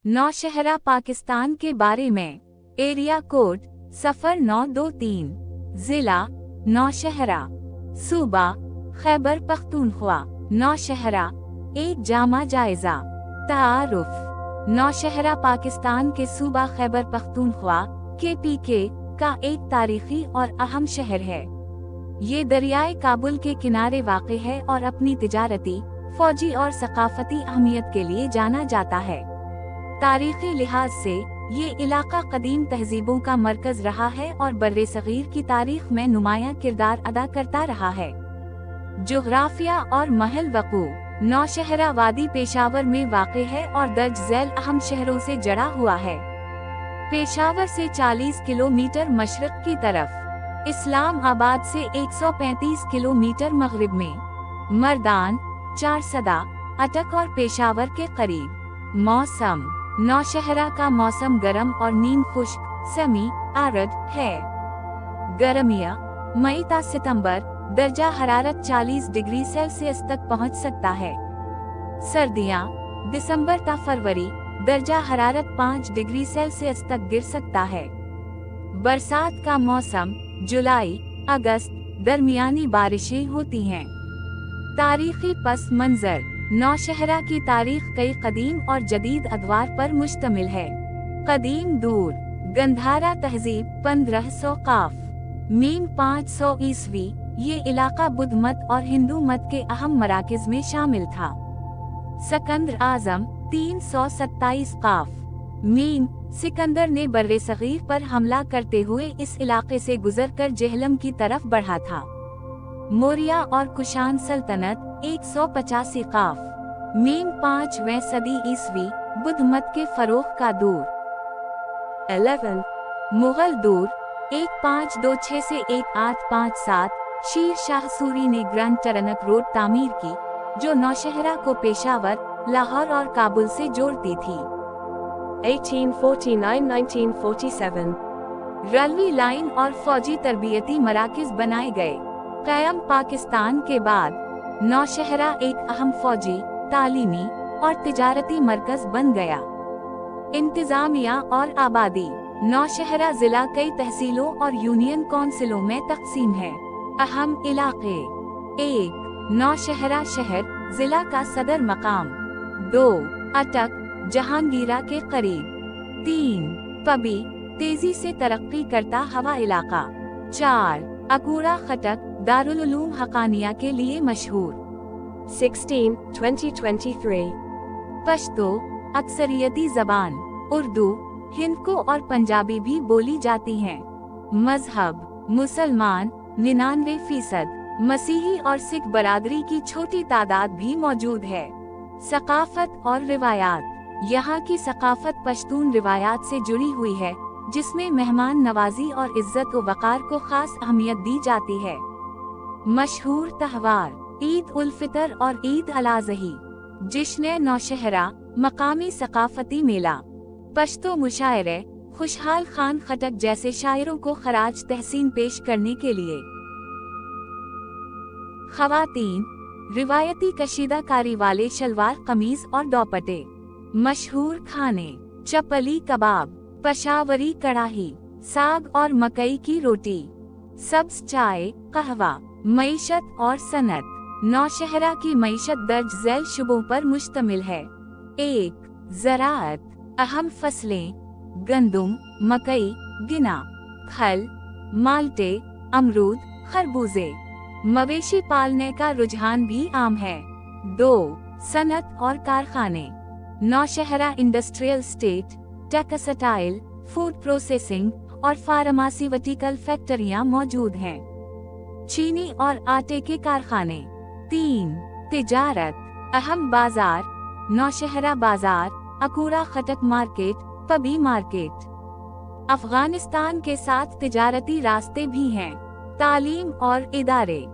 नौशहरा पाकिस्तान के बारे में। Area code 0923। जिला नौशहरा। सूबा खैबर पख्तूनख्वा। नौशहरा एक जामा जायजा। तारुफ। नौशहरा पाकिस्तान के सूबा खैबर पख्तूनख्वा KPK का एक तारीखी और अहम शहर है। ये दरियाए काबुल के किनारे वाक़ है और अपनी तिजारती, फौजी और सकाफती अहमियत के लिए जाना जाता है। तारीखी लिहाज से ये इलाका कदीम तहजीबों का मरकज रहा है और बर्रे सगीर की तारीख में नुमायां किरदार अदा करता रहा है। जोग्राफिया और महल वक़ू। नौशहरा वादी पेशावर में वाक़ है और दर्ज झैल अहम शहरों से जड़ा हुआ है। पेशावर से 40 किलोमीटर मशरक़ की तरफ, इस्लाम आबाद से 135 किलोमीटर मग़रिब में, मर्दान, चारसदा, अटक और पेशावर के करीब। मौसम। नौशहरा का मौसम गर्म और नीम खुश्क सेमी आरद है। गर्मिया मई ता सितंबर, दर्जा हरारत 40 डिग्री सेल्सियस तक पहुंच सकता है। सर्दियां दिसंबर ता फरवरी, दर्जा हरारत 5 डिग्री सेल्सियस तक गिर सकता है। बरसात का मौसम जुलाई अगस्त, दरमियानी बारिशें होती हैं। तारीखी पस मंजर। नौशहरा की तारीख कई कदीम और जदीद अदवार पर मुश्तमिल है। कदीम दूर गंधारा तहजीब 1500 काफ मीम 500 ईस्वी। ये इलाका बुद्ध मत और हिंदू मत के अहम मराकिज में शामिल था। सिकंदर आजम 327 काफ मीम। सिकंदर ने बर्रे सगीर पर हमला करते हुए इस इलाके से गुजरकर जेहलम की तरफ बढ़ा था। मौर्या और कुशान सल्तनत 185 काफ मीम 5वीं सदी ईस्वी। बुद्ध मत के फरोग का दूर 11। मुगल दूर 1526 से 1857। शीर शाह सूरी ने ग्रैंड टरनक रोड तामीर की, जो नौशहरा को पेशावर, लाहौर और काबुल से जोड़ती थी। 1849-1947। रेलवे लाइन और फौजी तरबियती मराकिज बनाए गए। क़याम पाकिस्तान के बाद नौशहरा एक अहम फौजी, तालीमी और तिजारती मरकज बन गया। इंतजामिया और आबादी। नौशहरा जिला कई तहसीलों और यूनियन कौंसिलों में तकसीम है। अहम इलाके। 1 नौशहरा शहर, जिला का सदर मकाम। 2 अटक, जहांगीरा के करीब। 3 पबी, तेजी से तरक्की करता हवा इलाका। 4 अकूड़ा खटक, दारुल उलूम हकानिया के लिए मशहूर। 16 2023। पश्तो अक्सरियती जबान, उर्दू, हिंदको और पंजाबी भी बोली जाती हैं। मजहब मुसलमान 99%। मसीही और सिख बरादरी की छोटी तादाद भी मौजूद है। सकाफत और रिवायात। यहाँ की सकाफत पश्तून रिवायात से जुड़ी हुई है, जिसमें मेहमान नवाजी और इज्जत व वक़ार को खास अहमियत दी जाती है। मशहूर त्योहार ईद उल फितर और ईद अल अज़ही। जश्न नौशहरा मकामी सकाफती मेला। पश्तो मुशायरे, खुशहाल खान खटक जैसे शायरों को खराज तहसीन पेश करने के लिए। ख़वातीन रिवायती कशीदाकारी वाले शलवार कमीज और दोपट्टे। मशहूर खाने चपली कबाब, पेशावरी कड़ाही, साग और मकई की रोटी, सब्ज चाय, कहवा। मईशत और सनत। नौशहरा की मईशत दर्ज झैल शुबों पर मुश्तमिल है। 1 ज़राअत। अहम फसलें गंदुम, मकई, गिना, खल, माल्टे, अमरूद, खरबूजे। मवेशी पालने का रुझान भी आम है। 2 सनत और कारखाने। Nowshera industrial estate, textile, food processing और फार्मास्यूटिकल फैक्ट्रियां मौजूद हैं। चीनी और आटे के कारखाने। 3 तिजारत। अहम बाजार नौशहरा बाजार, अकूड़ा खटक मार्केट, पबी मार्केट। अफगानिस्तान के साथ तिजारती रास्ते भी हैं। तालीम और इदारे।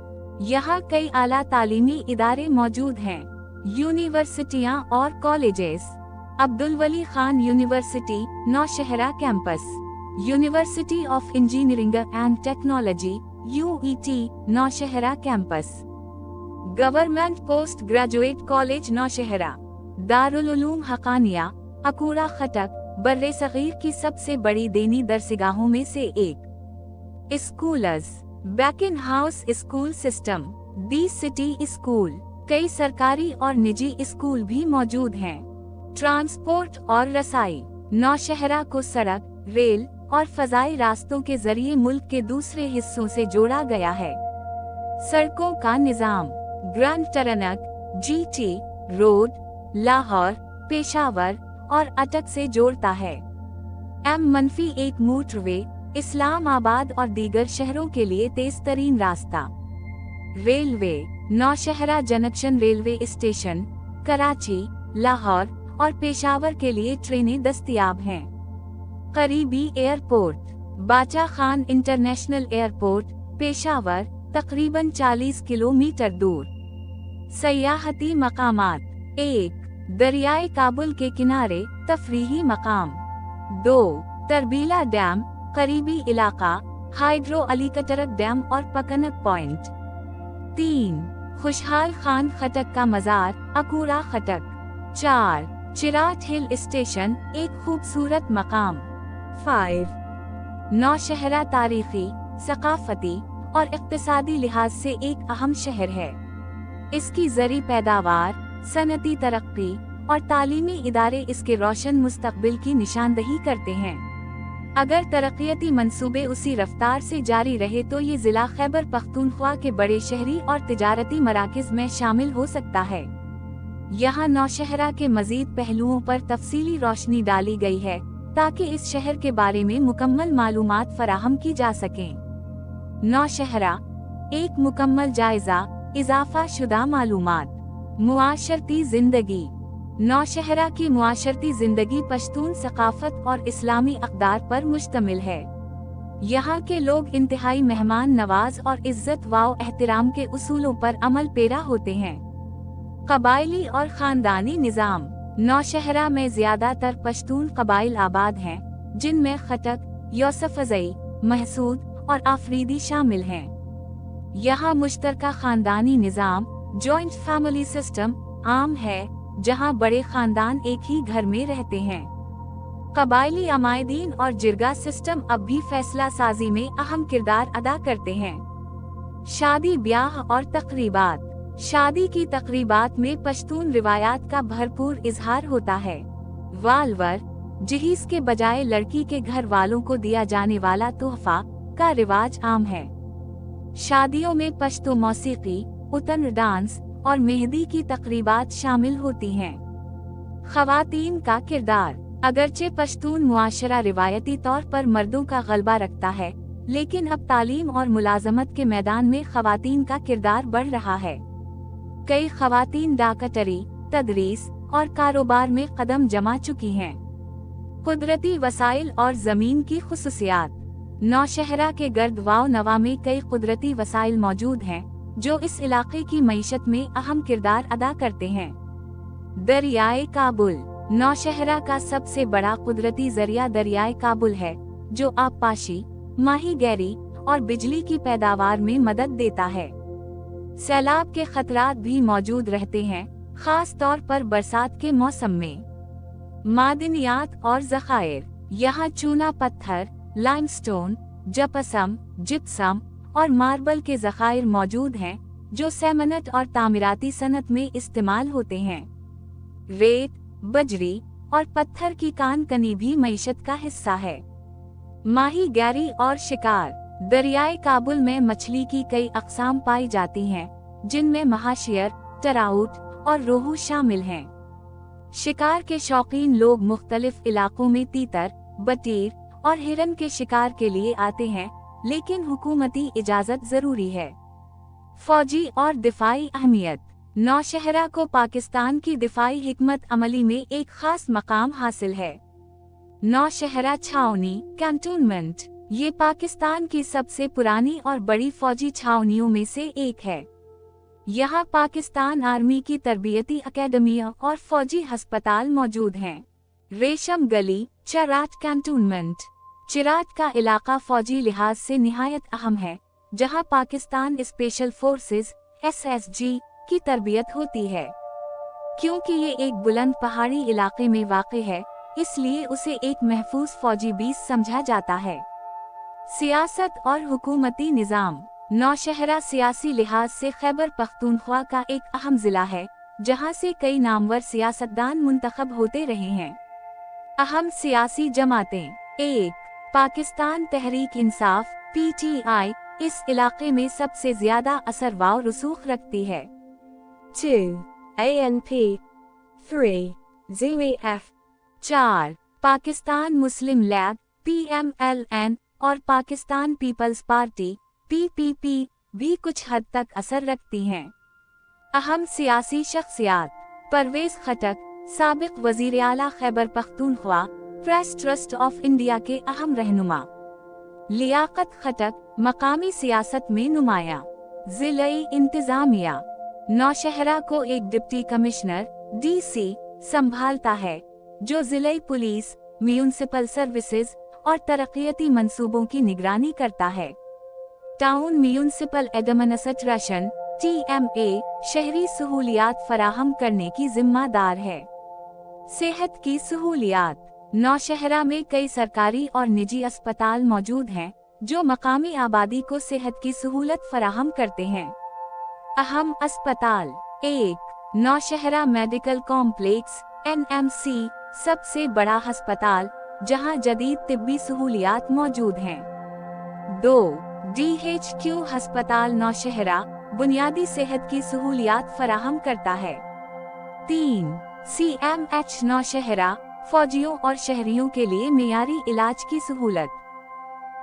यहाँ कई आला तालीमी इदारे मौजूद हैं। यूनिवर्सिटियाँ और colleges. Abdul Wali Khan university, Nowshera campus. University of engineering and technology, UET, Nowshera campus. Government post graduate college Nowshera. Darul Uloom Haqqania, Akora Khattak बर्रे सगीर की सबसे बड़ी दीनी दरसगाहों में से एक। Schools, Beaconhouse school system, the city school, कई सरकारी और निजी स्कूल भी मौजूद हैं। ट्रांसपोर्ट और रसाई, नौशहरा को सड़क, रेल और फजाई रास्तों के जरिए मुल्क के दूसरे हिस्सों से जोड़ा गया है। सड़कों का निजाम, grand trunk GT road Lahore, Peshawar और अटक से जोड़ता है। M-1 मोटरवे इस्लामाबाद और दीगर शहरों के लिए तेज तरीन रास्ता। Railway, Nowshera junction railway station, Karachi, Lahore और पेशावर के लिए ट्रेनें दस्तयाब हैं। करीबी एयरपोर्ट, बाचा खान इंटरनेशनल एयरपोर्ट, पेशावर, तकरीबन 40 किलोमीटर दूर। सयाहती मकामात, 1. दरियाए काबुल के किनारे तफरीही मकाम। 2. तरबीला डैम, करीबी इलाका, हाइड्रो अलीकटरक डैम और पकनक पॉइंट। 3. खुशहाल खान खटक का मज़ार, अकूरा खटक। 4. चिराट हिल स्टेशन, एक खूबसूरत मकाम। 5. नौशहरा तारीखी, सकाफती और इक्तिसादी लिहाज से एक अहम शहर है। इसकी ज़री पैदावार, सनती तरक्की और तालीमी इदारे इसके रोशन मुस्तकबिल की निशानदही करते हैं। अगर तरक्याती मंसूबे उसी रफ्तार से जारी रहे तो ये जिला खैबर पख्तूनख्वा के बड़े शहरी और तिजारती मराकज़ में शामिल हो सकता है। यहाँ नौशहरा के मजीद पहलुओं पर तफसीली रोशनी डाली गई है ताकि इस शहर के बारे में मुकम्मल मालूमात फराहम की जा सकें। नौशहरा, एक मुकम्मल जायजा, इजाफा शुदा मालूमात। मुआशरती जिंदगी, नौशहरा की मुआशरती जिंदगी पश्तून सकाफत और इस्लामी अक़दार पर मुश्तमिल है। यहाँ के लोग इंतहाई मेहमान नवाज और इज्जत व एहतराम के उसूलों पर अमल पेरा होते हैं। कबायली और खानदानी निज़ाम, नौशहरा में ज्यादातर पश्तून कबाइल आबाद हैं, जिनमें खटक, यूसुफजई, महसूद और आफरीदी शामिल हैं। यहाँ मुश्तरका खानदानी निज़ाम, जॉइंट फैमिली सिस्टम आम है, जहाँ बड़े खानदान एक ही घर में रहते हैं। कबायली अमायदीन और जिरगा सिस्टम अब भी फैसला साजी में अहम किरदार अदा करते हैं। शादी ब्याह और तकरीबात, शादी की तकरीबात में पश्तून रिवायात का भरपूर इजहार होता है। वालवर, जहीज के बजाय लड़की के घर वालों को दिया जाने वाला तोहफा का रिवाज आम है। शादियों में पश्तो मौसीकी, उतन डांस और मेहंदी की तकरीबात शामिल होती हैं। खवातीन का किरदार, अगरचे पश्तून मुआशरा रिवायती तौर पर मर्दों का गलबा रखता है, लेकिन अब तालीम और मुलाजमत के मैदान में खवातीन का किरदार बढ़ रहा है। कई खवातीन डॉक्टरी, तदरीस और कारोबार में कदम जमा चुकी हैं। कुदरती वसाइल और जमीन की खुसूसियात, नौशहरा के गर्द वाव नवा में कई कुदरती वसाइल मौजूद हैं जो इस इलाके की मईशत में अहम किरदार अदा करते हैं। दरियाए काबुल, नौशहरा का सबसे बड़ा कुदरती जरिया दरियाए काबुल है, जो आबपाशी, माहीगैरी और बिजली की पैदावार में मदद देता है। सैलाब के खतरात भी मौजूद रहते हैं, खास तौर पर बरसात के मौसम में। मादनियात और ज़खायर, यहाँ चूना पत्थर, लाइमस्टोन, जपसम, जिप्सम और मार्बल के ज़खायर मौजूद हैं, जो सेमनट और तामीराती सनत में इस्तेमाल होते हैं। रेत, बजरी और पत्थर की कान कनी भी मईशत का हिस्सा है। माहीगैरी और शिकार, दरियाए काबुल में मछली की कई अक़साम पाई जाती हैं, जिनमें महाशियर, टराउट और रोहू शामिल हैं। शिकार के शौकीन लोग मुख्तलिफ इलाकों में तीतर, बटीर और हिरन के शिकार के लिए आते हैं, लेकिन हुकूमती इजाज़त जरूरी है। फौजी और दिफाई अहमियत, नौशहरा को पाकिस्तान की दिफाई हिकमत अमली में एक खास मकाम हासिल है। नौशहरा छावनी, कैंटोनमेंट, ये पाकिस्तान की सबसे पुरानी और बड़ी फौजी छावनियों में से एक है। यहाँ पाकिस्तान आर्मी की तरबियती अकेडमियाँ और फौजी अस्पताल मौजूद हैं। रेशम गली, चिराट कैंटोनमेंट, चिराट का इलाका फौजी लिहाज से निहायत अहम है, जहाँ पाकिस्तान स्पेशल फोर्सेस (SSG) की तरबियत होती है। क्योंकि ये एक बुलंद पहाड़ी इलाके में वाक़ है, इसलिए उसे एक महफूज फौजी बेस समझा जाता है। सियासत और हुकूमती निज़ाम। नौशहरा सियासी लिहाज से खैबर पख्तूनख्वा का एक अहम जिला है, जहां से कई नामवर सियासतदान मुंतखब होते रहे हैं। अहम सियासी जमातें। 1. पाकिस्तान तहरीक इंसाफ (PTI) इस इलाके में सबसे ज्यादा असर व रसूख रखती है। 2. ANP. 3. ZEF. 4. पाकिस्तान मुस्लिम लीग (PMLN) और पाकिस्तान पीपल्स पार्टी (PPP) भी कुछ हद तक असर रखती हैं। अहम सियासी शख्सियात। परवेज खटक, साबिक वजीर आला Khyber Pakhtunkhwa, press trust of India के अहम रहनुमा। लियाकत खटक, मकामी सियासत में नुमाया। जिलाई इंतजामिया। नौशहरा को एक डिप्टी कमिश्नर (DC) संभालता है, जो जिलाई पुलिस, म्यूनिसिपल सर्विसेज और तरक्याती मंसूबों की निगरानी करता है। टाउन म्यूनिसिपल एडमिनिस्ट्रेशन (TMA) शहरी सहूलियात फराहम करने की जिम्मेदार है। सेहत की सहूलियात। नौशहरा में कई सरकारी और निजी अस्पताल मौजूद हैं, जो मकामी आबादी को सेहत की सहूलत फराहम करते हैं। अहम अस्पताल। 1. नौशहरा मेडिकल कॉम्प्लेक्स (NMC) सबसे बड़ा अस्पताल, जहां जदीद तिब्बी सहूलियात मौजूद हैं। 2. DHQ अस्पताल नौशहरा बुनियादी सेहत की सहूलियात फराहम करता है। 3. CMH नौशहरा फौजियों और शहरियों के लिए मियारी इलाज की सहूलत।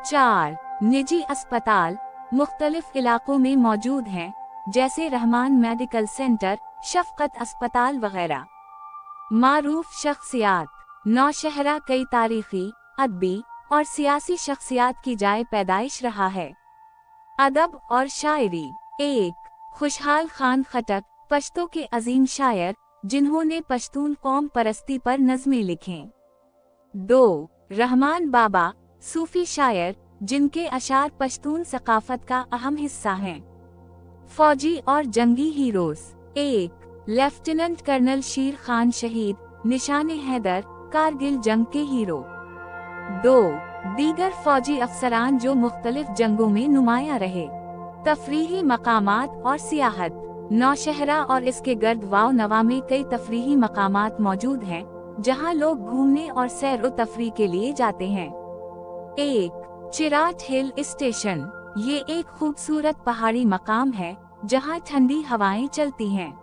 4. निजी अस्पताल मुख्तलिफ इलाकों में मौजूद हैं, जैसे रहमान मेडिकल सेंटर, शफकत अस्पताल वगैरह। मारूफ शख्सियात। नौशहरा कई तारीखी, अदबी और सियासी शख्सियात की जाए पैदाइश रहा है। अदब और शायरी। 1. खुशहाल खान खटक, पश्तो के अजीम शायर, जिन्होंने पश्तून कौम परस्ती पर नज़में लिखें। 2. रहमान बाबा, सूफी शायर, जिनके अशार पश्तून सकाफत का अहम हिस्सा हैं। फौजी और जंगी हीरोज। 1. लेफ्टिनेंट कर्नल शीर खान शहीद, निशाने हैदर, कारगिल जंग के हीरो। 2. दीगर फौजी अफसरान जो मुख्तलिफ जंगों में नुमाया रहे। तफरीही मकामात और सियाहत। नौशहरा और इसके गर्द वाव नवा में कई तफरीही मकामात मौजूद हैं, जहां लोग घूमने और सैर व तफरीह के लिए जाते हैं। 1. Cherat hill station. ये एक खूबसूरत पहाड़ी मकाम है, जहां ठंडी हवाएं चलती हैं।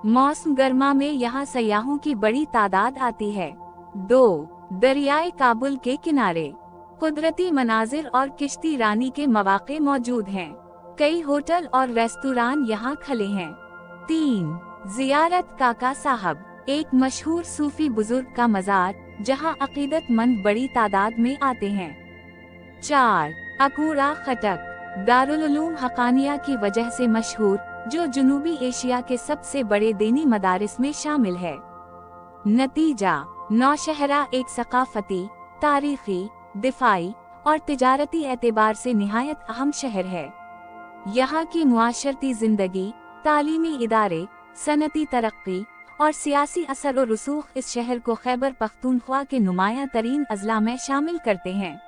मौसम गर्मा में यहाँ सयाहों की बड़ी तादाद आती है। 2. दरियाए काबुल के किनारे। कुदरती मनाजिर और किश्ती रानी के मौके मौजूद हैं। कई होटल और रेस्तुरां यहाँ खले हैं। 3. जियारत काका साहब, एक मशहूर सूफी बुजुर्ग का मज़ार, जहाँ अकीदतमंद बड़ी तादाद में आते हैं। 4. अकूरा खटक, दारुल उलूम हकानिया की वजह से मशहूर, जो जनूबी एशिया के सबसे बड़े दीनी मदारिस में शामिल है। नतीजा, नौशहरा एक सकाफती, तारीखी, दिफाई और तिजारती एतबार से निहायत अहम शहर है। यहाँ की मुआशरती जिंदगी, तालीमी इदारे, सनती तरक्की और सियासी असर और रसूख इस शहर को खैबर पख्तूनख्वा के नुमाया तरीन अजला में शामिल करते हैं।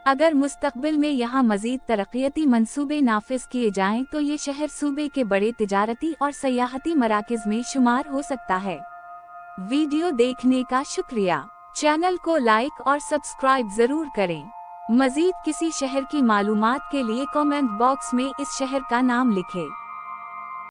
अगर मुस्तकबिल में यहाँ मजीद तरक्याती मंसूबे नाफिज किए जाएं तो ये शहर सूबे के बड़े तिजारती और सयाहती मराकज़ में शुमार हो सकता है। वीडियो देखने का शुक्रिया। चैनल को लाइक और सब्सक्राइब जरूर करें। मजीद किसी शहर की मालूमात के लिए कमेंट बॉक्स में इस शहर का नाम लिखें।